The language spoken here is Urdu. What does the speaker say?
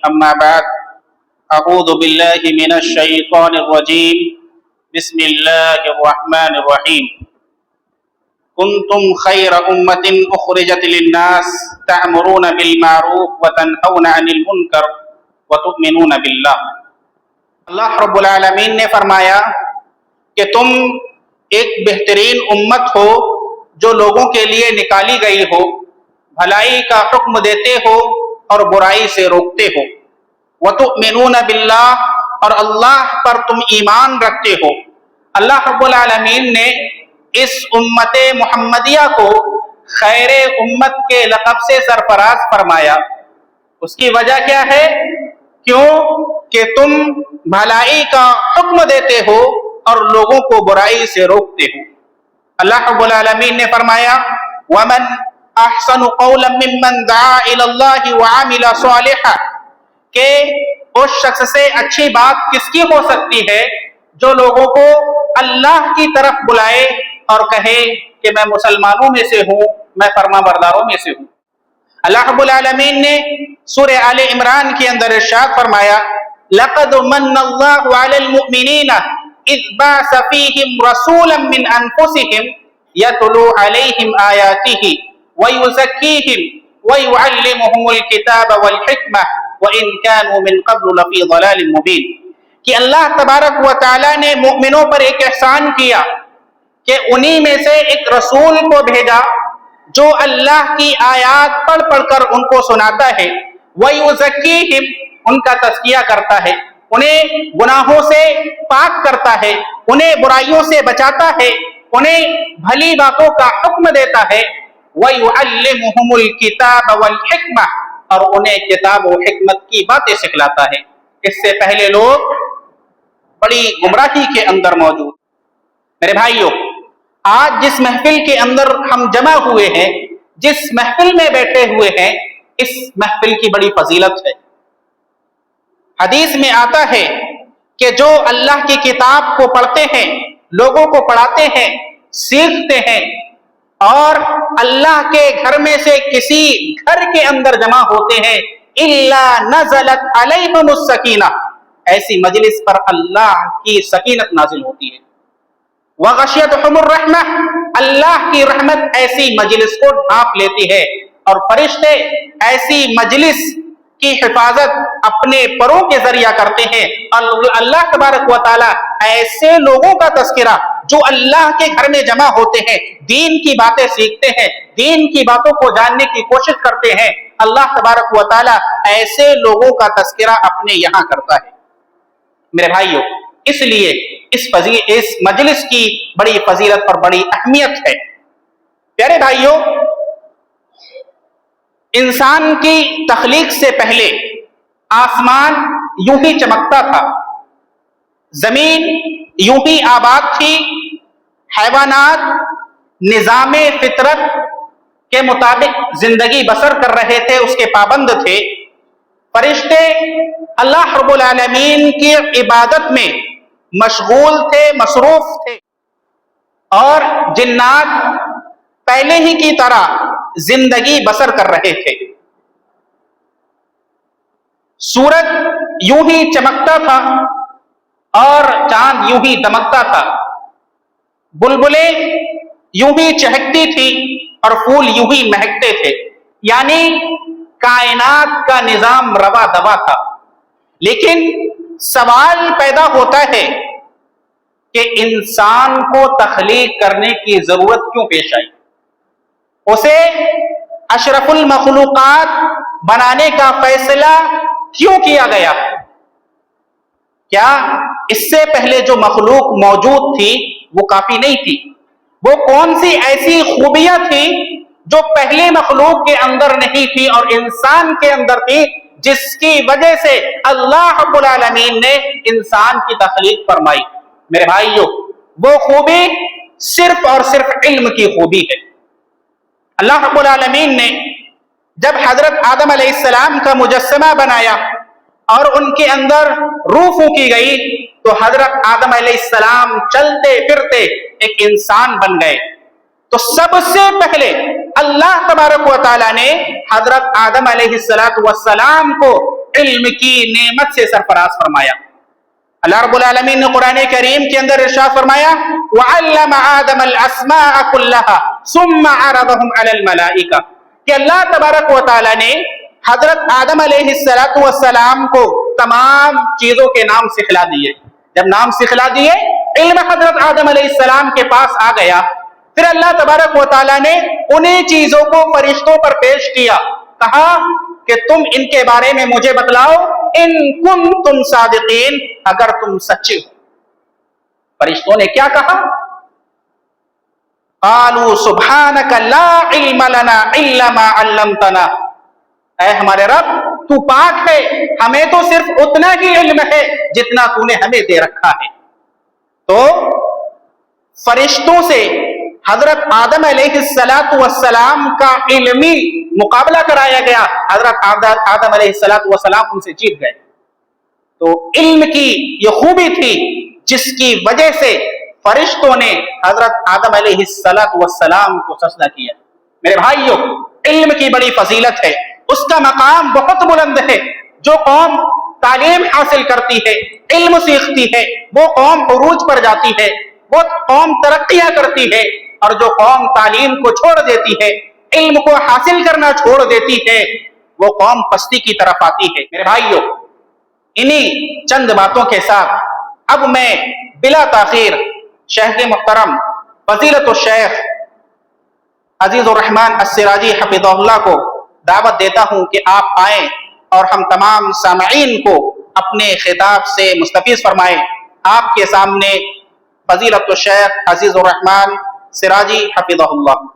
أما بعد أعوذ بالله من الشيطان الرجيم بسم الله الرحمن الرحيم كنتم خير أمة أخرجت للناس تأمرون بالمعروف وتنهون عن المنكر وتؤمنون بالله۔ اللہ رب العالمین نے فرمایا کہ تم ایک بہترین امت ہو جو لوگوں کے لیے نکالی گئی ہو، بھلائی کا حکم دیتے ہو اور برائی سے روکتے ہو، وَتُؤْمِنُونَ بِاللَّهِ اور اللہ پر تم ایمان رکھتے ہو۔ اللہ رب العالمین نے اس امت محمدیہ کو خیر امت کے لقب سے سرفراز فرمایا۔ اس کی وجہ کیا ہے؟ کیوں کہ تم بھلائی کا حکم دیتے ہو اور لوگوں کو برائی سے روکتے ہو۔ اللہ رب العالمین نے فرمایا وَمَنْ أَحْسَنُ قَوْلًا مِّمَّنْ دَعَا إِلَى اللَّهِ وَعَمِلَ صَالِحًا، کہ اس شخص سے اچھی بات کس کی ہو سکتی ہے جو لوگوں کو اللہ کی طرف بلائے اور کہے کہ میں مسلمانوں میں سے ہوں، میں فرما برداروں میں سے ہوں۔ اللہ رب العالمین نے سورہ آل عمران کے اندر ارشاد فرمایا لَقَدْ مَنَّ اللَّهُ عَلَى الْمُؤْمِنِينَ إِذْ بَعَثَ فِيهِمْ رَسُولًا مِّنْ أَنفُسِهِمْ يَتْلُو عَلَيْهِمْ آيَاتِهِ وَيُزَكِّيهِمْ وَيُعَلِّمُهُمُ الْكِتَابَ وَالْحِكْمَةَ وَإِنْ كَانُوا مِنْ قَبْلُ لَفِي ضَلَالٍ مُبِينٍ، کہ اللہ تبارک و تعالی نے مومنوں پر ایک احسان کیا کہ انہی میں سے ایک رسول کو بھیجا جو اللہ کی آیات پڑھ پڑھ کر ان کو سناتا ہے، وَيُزَكِّيهِمْ ان کا تزکیہ کرتا ہے، انہیں گناہوں سے پاک کرتا ہے، انہیں برائیوں سے بچاتا ہے، انہیں بھلی باتوں کا حکم دیتا ہے، وَيُعَلِّمُهُمُ الْكِتَابَ وَالْحِكْمَةَ اور انہیں کتاب و حکمت کی باتیں سکھلاتا ہے۔ اس سے پہلے لوگ بڑی گمراہی کے اندر موجود۔ میرے بھائیوں، آج جس محفل کے اندر ہم جمع ہوئے ہیں، جس محفل میں بیٹھے ہوئے ہیں، اس محفل کی بڑی فضیلت ہے۔ حدیث میں آتا ہے کہ جو اللہ کی کتاب کو پڑھتے ہیں، لوگوں کو پڑھاتے ہیں، سیکھتے ہیں اور اللہ کے گھر میں سے کسی گھر کے اندر جمع ہوتے ہیں، إِلَّا نَزَلَتْ عَلَيْهِمُ السَّكِينَةُ، ایسی مجلس پر اللہ کی سکینت نازل ہوتی ہے۔ وَغَشِيَتْهُمُ الرَّحْمَةُ، اللہ کی رحمت ایسی مجلس کو ڈھانپ لیتی ہے، اور فرشتے ایسی مجلس کی حفاظت اپنے پروں کے ذریعہ کرتے ہیں۔ اللہ تبارک و تعالی ایسے لوگوں کا تذکرہ جو اللہ کے گھر میں جمع ہوتے ہیں، دین کی باتیں سیکھتے ہیں، دین کی باتوں کو جاننے کی کوشش کرتے ہیں، اللہ تبارک و تعالی ایسے لوگوں کا تذکرہ اپنے یہاں کرتا ہے۔ میرے بھائیوں، اس لیے اس مجلس کی بڑی فضیلت اور بڑی اہمیت ہے۔ پیارے بھائیوں، انسان کی تخلیق سے پہلے آسمان یوں ہی چمکتا تھا، زمین یوں ہی آباد تھی، حیوانات نظام فطرت کے مطابق زندگی بسر کر رہے تھے، اس کے پابند تھے۔ فرشتے اللہ رب العالمین کی عبادت میں مشغول تھے، مصروف تھے، اور جنات پہلے ہی کی طرح زندگی بسر کر رہے تھے۔ سورج یوں ہی چمکتا تھا اور چاند یوں ہی دمکتا تھا، بلبلیں یوں ہی چہکتی تھی اور پھول یوں ہی مہکتے تھے، یعنی کائنات کا نظام روا دوا تھا۔ لیکن سوال پیدا ہوتا ہے کہ انسان کو تخلیق کرنے کی ضرورت کیوں پیش آئی؟ اسے اشرف المخلوقات بنانے کا فیصلہ کیوں کیا گیا؟ کیا اس سے پہلے جو مخلوق موجود تھی وہ کافی نہیں تھی؟ وہ کون سی ایسی خوبیاں تھی جو پہلے مخلوق کے اندر نہیں تھی اور انسان کے اندر تھی، جس کی وجہ سے اللہ رب العالمین نے انسان کی تخلیق فرمائی؟ میرے بھائیوں، وہ خوبی صرف اور صرف علم کی خوبی ہے۔ اللہ رب العالمین نے جب حضرت آدم علیہ السلام کا مجسمہ بنایا اور ان کے اندر روح پھونکی گئی تو حضرت آدم علیہ السلام چلتے پھرتے ایک انسان بن گئے۔ تو سب سے پہلے اللہ تبارک و تعالیٰ نے حضرت آدم علیہ السلام کو علم کی نعمت سے سرفراز فرمایا۔ اللہ رب العالمین نے قرآن کریم کے اندر ارشاد فرمایا وَعَلَّمَ آدَمَ الْأَسْمَاءَ كُلَّهَا ثُمَّ عَرَضَهُمْ عَلَى الْمَلَائِكَةِ کہ اللہ تبارک و تعالیٰ نے حضرت آدم علیہ السلام کو تمام چیزوں کے نام سکھلا دیے۔ جب نام سکھلا دیے، علم حضرت آدم علیہ السلام کے پاس آ گیا، پھر اللہ تبارک و تعالیٰ نے انہیں چیزوں کو فرشتوں پر پیش کیا، کہا کہ تم ان کے بارے میں مجھے بتلاؤ ان کنتم صادقین، اگر تم سچے ہو۔ فرشتوں نے کیا کہا؟ قالوا سبحانک لا علم لنا الا ما علمتنا، اے ہمارے رب تو پاک ہے، ہمیں تو صرف اتنا ہی علم ہے جتنا تو نے ہمیں دے رکھا ہے۔ تو فرشتوں سے حضرت آدم علیہ السلام کا علمی مقابلہ کرایا گیا، حضرت آدم علیہ السلام ان سے جیت گئے۔ تو علم کی یہ خوبی تھی جس کی وجہ سے فرشتوں نے حضرت آدم علیہ السلام کو سجدہ کیا۔ میرے بھائیوں، علم کی بڑی فضیلت ہے، اس کا مقام بہت بلند ہے۔ جو قوم تعلیم حاصل کرتی ہے، علم سیکھتی ہے، وہ قوم عروج پر جاتی ہے، وہ قوم ترقیاں کرتی ہے، اور جو قوم تعلیم کو چھوڑ دیتی ہے، علم کو حاصل کرنا چھوڑ دیتی ہے، وہ قوم پستی کی طرف آتی ہے۔ میرے بھائیوں، انہی چند باتوں کے ساتھ اب میں بلا تاخیر شیخ محترم فضیلت الشیخ عزیز الرحمن السراجی حفظہ اللہ کو دعوت دیتا ہوں کہ آپ آئیں اور ہم تمام سامعین کو اپنے خطاب سے مستفیض فرمائیں۔ آپ کے سامنے فضیلت الشیخ عزیز الرحمن سراجی حفظہ اللہ۔